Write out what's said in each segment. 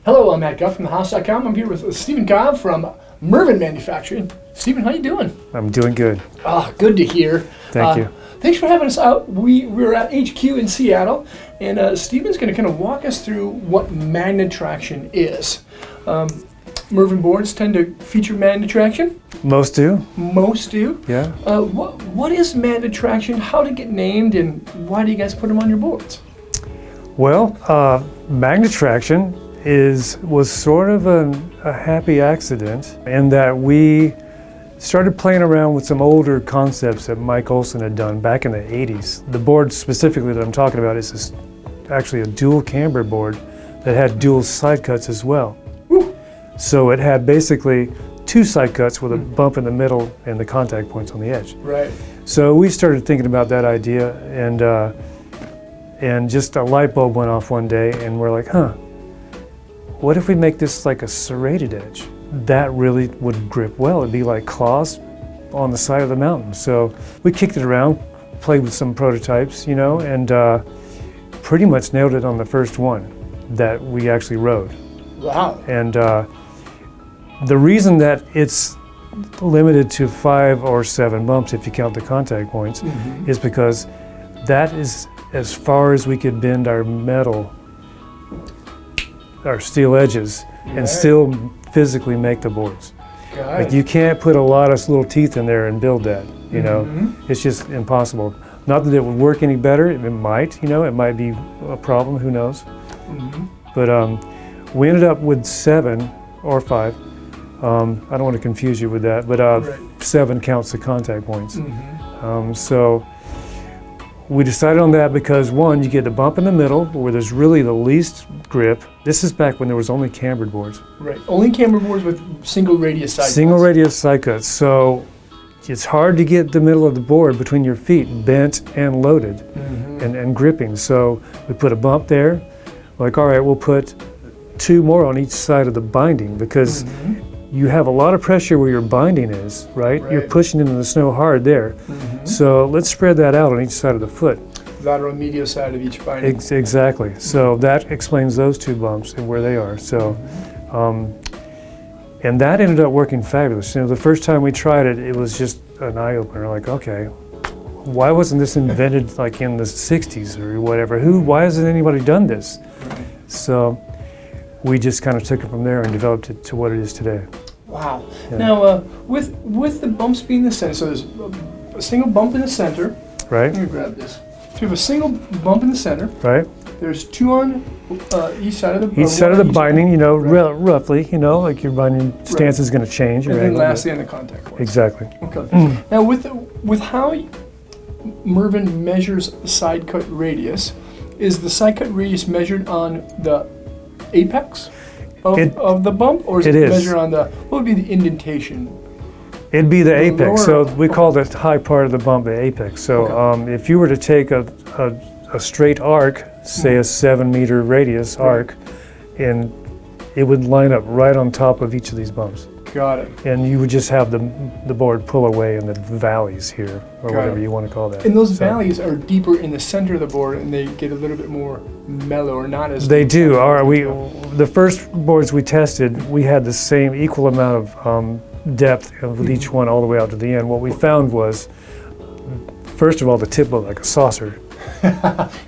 Hello, I'm Matt Guff from thehouse.com. I'm here with Steven Cobb from Mervin Manufacturing. Steven, how you doing? I'm doing good. Good to hear. Thank you. Thanks for having us out. We're at HQ in Seattle, and Steven's going to kind of walk us through what Magnetraction is. Mervin boards tend to feature Magnetraction. Most do. Most do. Yeah. What is Magnetraction? How did it get named, and why do you guys put them on your boards? Well, Magne-Traction was sort of a happy accident in that we started playing around with some older concepts that Mike Olson had done back in the 80s. The board specifically that I'm talking about is actually a dual camber board that had dual side cuts as well. Woo. So it had basically two side cuts with a bump in the middle and the contact points on the edge. Right. So we started thinking about that idea, and just a light bulb went off one day, and we're like, what if we make this like a serrated edge? That really would grip well. It'd be like claws on the side of the mountain. So we kicked it around, played with some prototypes, and pretty much nailed it on the first one that we actually rode. Wow. And the reason that it's limited to 5 or 7 bumps, if you count the contact points, is because that is as far as we could bend our metal, our steel edges, and still physically make the boards. Like you can't put a lot of little teeth in there and build that, It's just impossible. Not that it would work any better, it might, it might be a problem, who knows. But we ended up with 7 or 5. I don't want to confuse you with that, but 7 counts the contact points. So we decided on that because, one, you get the bump in the middle where there's really the least grip. This is back when there was only cambered boards. Right, only cambered boards with single radius side cuts. Single radius side cuts. So it's hard to get the middle of the board between your feet bent and loaded and gripping. So we put a bump there. Like, all right, we'll put 2 more on each side of the binding because you have a lot of pressure where your binding is, right? You're pushing into the snow hard there. So let's spread that out on each side of the foot. Lateral and medial side of each binding. Exactly. So that explains those 2 bumps and where they are. So, and that ended up working fabulous. The first time we tried it, it was just an eye-opener. Like, okay, why wasn't this invented like in the 60s or whatever? Why hasn't anybody done this? So we just kind of took it from there and developed it to what it is today. Wow. Yeah. Now, with the bumps being the center, so there's a single bump in the center. Right. Let me grab this. So you have a single bump in the center. Right. There's 2 on each side of the binding. Each side of the binding, roughly, like your binding stance is going to change. And then lastly on the contact points. Exactly. Okay. Now, with how Mervin measures side cut radius, is the side cut radius measured on the apex of the bump, or is it measured on what would be the indentation? It'd be the apex, so we call the high part of the bump the apex. So if you were to take a straight arc, say a 7-meter radius arc, and it would line up right on top of each of these bumps. Got it. And you would just have the board pull away in the valleys here, or whatever you want to call that. And those valleys are deeper in the center of the board, and they get a little bit more mellow, or not as. They do. The first boards we tested, we had the same equal amount of depth with each one all the way out to the end. What we found was, first of all, the tip looked like a saucer.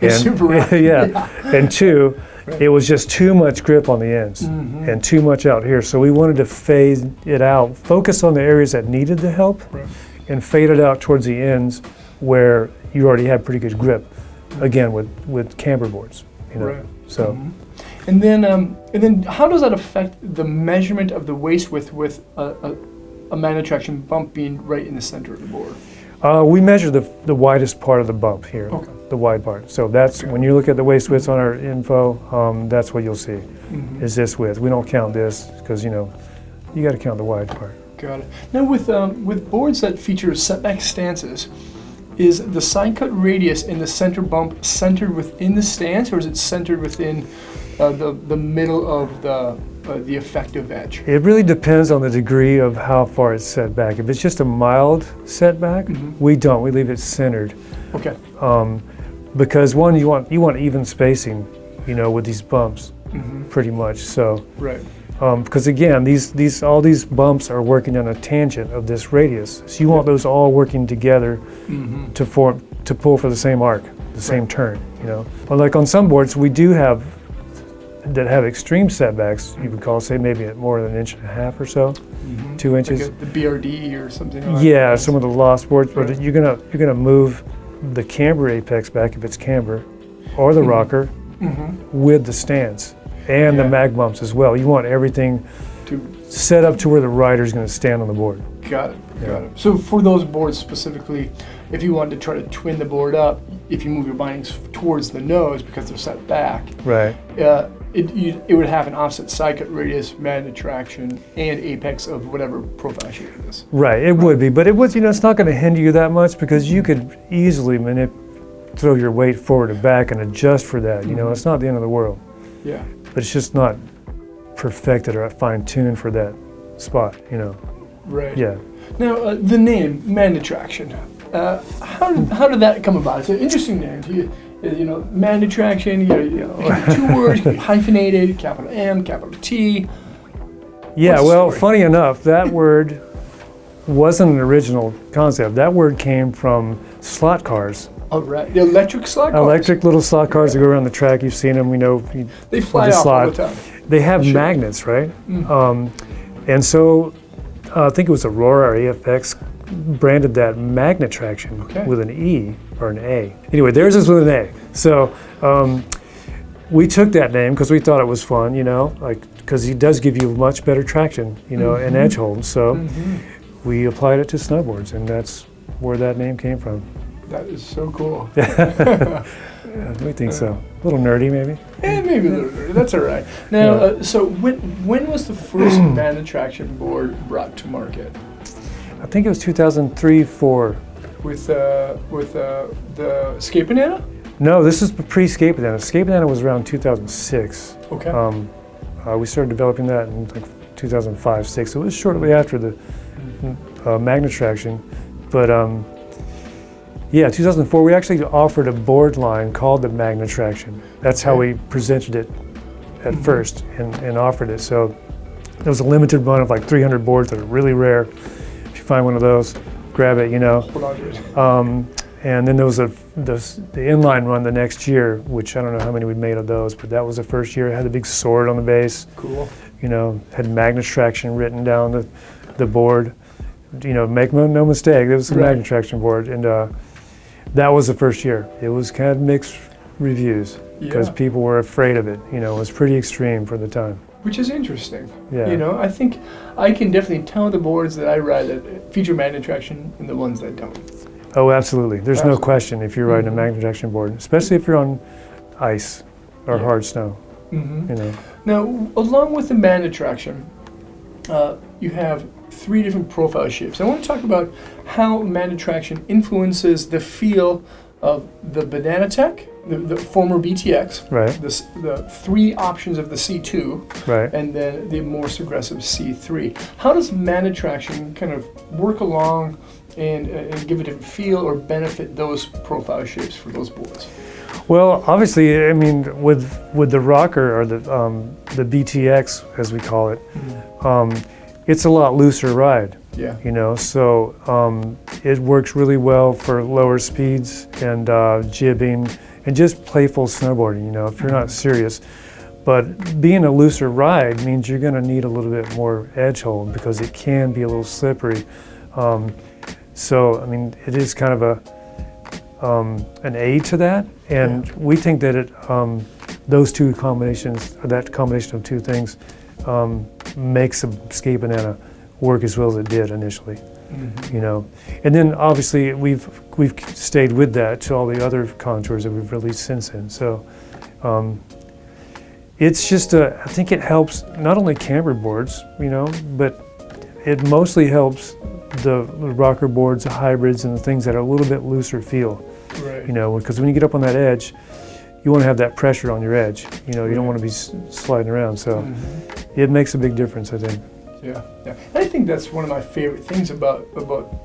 It's super round. And 2, it was just too much grip on the ends and too much out here. So we wanted to fade it out, focus on the areas that needed the help, and fade it out towards the ends where you already had pretty good grip. Again, with camber boards, So. And then how does that affect the measurement of the waist width with a Magnetraction bump being right in the center of the board? We measure the widest part of the bump here, the wide part. So that's when you look at the waist widths on our info, that's what you'll see, is this width. We don't count this because, you got to count the wide part. Got it. Now with boards that feature setback stances, is the side cut radius in the center bump centered within the stance, or is it centered within the middle of the effective edge? It really depends on the degree of how far it's set back. If it's just a mild setback, we leave it centered. Okay. Because one, you want even spacing you know, with these bumps, pretty much. So, right. Because again, all these bumps are working on a tangent of this radius. So you want those all working together to pull for the same arc, the same turn, you know. But like on some boards, we do have that have extreme setbacks. You would call, say, maybe at more than 1.5 inches or so, 2 inches. Like the BRD or something. Like yeah, that. some of the lost boards. But you're gonna move the camber apex back if it's camber, or the rocker, with the stance. And the mag bumps as well. You want everything set up to where the rider's going to stand on the board. Got it. Got it. So for those boards specifically, if you wanted to try to twin the board up, if you move your bindings towards the nose because they're set back, right? It would have an offset side cut radius, Magne-Traction, and apex of whatever profile shape it is. Right. It would be, but it was, you know, it's not going to hinder you that much because you could easily throw your weight forward and back and adjust for that. You know, it's not the end of the world. Yeah. But it's just not perfected or fine-tuned for that spot, you know. Right. Yeah. Now, the name, Magnetraction, how did that come about? It's an interesting name. You know, Magnetraction, you know, 2 words, can be hyphenated, capital M, capital T. Yeah, well, funny enough, that word wasn't an original concept. That word came from slot cars. Oh, right. The electric slot cars? Electric little slot cars that go around the track. You've seen them, we know. They fly off all the time. They have magnets, right? And so I think it was Aurora or AFX branded that Magnetraction with an E or an A. Anyway, theirs is with an A. So we took that name because we thought it was fun, you know, like because he does give you much better traction, you know, and edge hold. So we applied it to snowboards, and that's where that name came from. That is so cool. Yeah, we think so. A little nerdy, maybe. Yeah, maybe a little nerdy. That's all right. Now, so when was the first Magnetraction board brought to market? I think it was 2003-04. With the Skate Banana? No, this is pre-Skate Banana. Skate Banana was around 2006. Okay. We started developing that in like 2005-06. So it was shortly after the Magnetraction, but. Yeah, 2004, we actually offered a board line called the Magnetraction. That's how we presented it at first and offered it. So there was a limited run of like 300 boards that are really rare. If you find one of those, grab it, you know. And then there was the inline run the next year, which I don't know how many we made of those, but that was the first year. It had a big sword on the base. Cool. You know, had Magnetraction written down the board. You know, make no mistake, it was a Magnetraction board. And that was the first year. It was kind of mixed reviews because people were afraid of it. You know, it was pretty extreme for the time. Which is interesting. Yeah. You know, I think I can definitely tell the boards that I ride that feature Magnetraction and the ones that don't. Oh, absolutely. There's no question if you're riding a Magnetraction board, especially if you're on ice or hard snow. You know. Now, along with the Magnetraction, you have 3 different profile shapes. I want to talk about how Magnetraction influences the feel of the Banana Tech, the former BTX, the 3 options of the C2, and then the more aggressive C3. How does Magnetraction kind of work along and give a different feel or benefit those profile shapes for those boards? Well, obviously, I mean, with the rocker or the BTX, as we call it, it's a lot looser ride. Yeah. You know, so it works really well for lower speeds and jibbing and just playful snowboarding, you know, if you're not serious. But being a looser ride means you're going to need a little bit more edge hold because it can be a little slippery. So, I mean, it is kind of an aid to that. And we think that those two combinations, that combination of 2 things, makes a Skate Banana work as well as it did initially, you know. And then obviously we've stayed with that to all the other contours that we've released since then. So it's just I think it helps not only camber boards, you know, but it mostly helps the rocker boards, the hybrids, and the things that are a little bit looser feel, you know, because when you get up on that edge, you want to have that pressure on your edge. You know, you don't want to be sliding around. So it makes a big difference, I think. Yeah. I think that's one of my favorite things about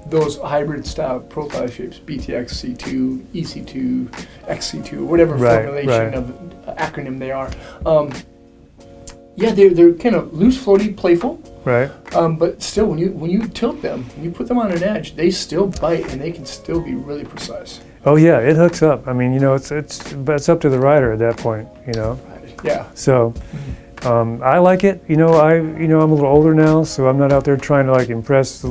those hybrid style profile shapes, BTX, C2, EC2, XC2, whatever formulation of acronym they are. Yeah, they're kind of loose, floaty, playful. Right. But still, when you tilt them, when you put them on an edge, they still bite and they can still be really precise. Oh yeah, it hooks up. I mean, it's up to the rider at that point, Yeah. So, I like it. I'm a little older now, so I'm not out there trying to like impress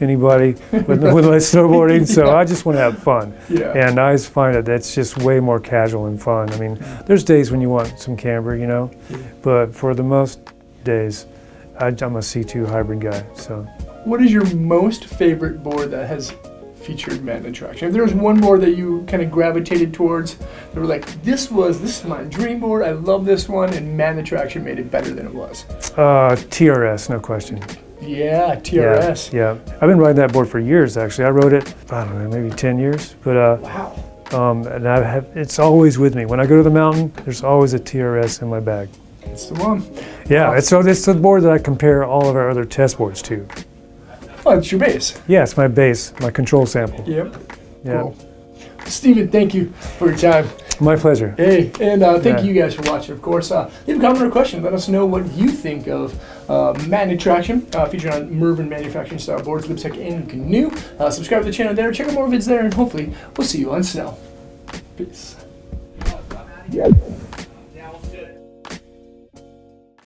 anybody with my snowboarding. So I just want to have fun. Yeah. And I just find that that's just way more casual and fun. I mean, there's days when you want some camber, but for the most days, I'm a C2 hybrid guy. So. What is your most favorite board that has featured Magnetraction? If there was one board that you kind of gravitated towards, they were like, this is my dream board, I love this one, and Magnetraction made it better than it was. TRS, no question. Yeah, TRS. Yeah. I've been riding that board for years, actually. I rode it, I don't know, maybe 10 years. But wow. And it's always with me. When I go to the mountain, there's always a TRS in my bag. It's the one. Yeah, awesome. It's the board that I compare all of our other test boards to. Oh, it's your base. Yeah, it's my base, my control sample. Yep. Yeah. Cool. Steven, thank you for your time. My pleasure. Hey, and thank you guys for watching, of course. Leave a comment or question. Let us know what you think of Magne-Traction, featured on Mervin manufacturing style boards, Lib Tech, and Canoe. Subscribe to the channel there. Check out more vids there, and hopefully we'll see you on snow. Peace.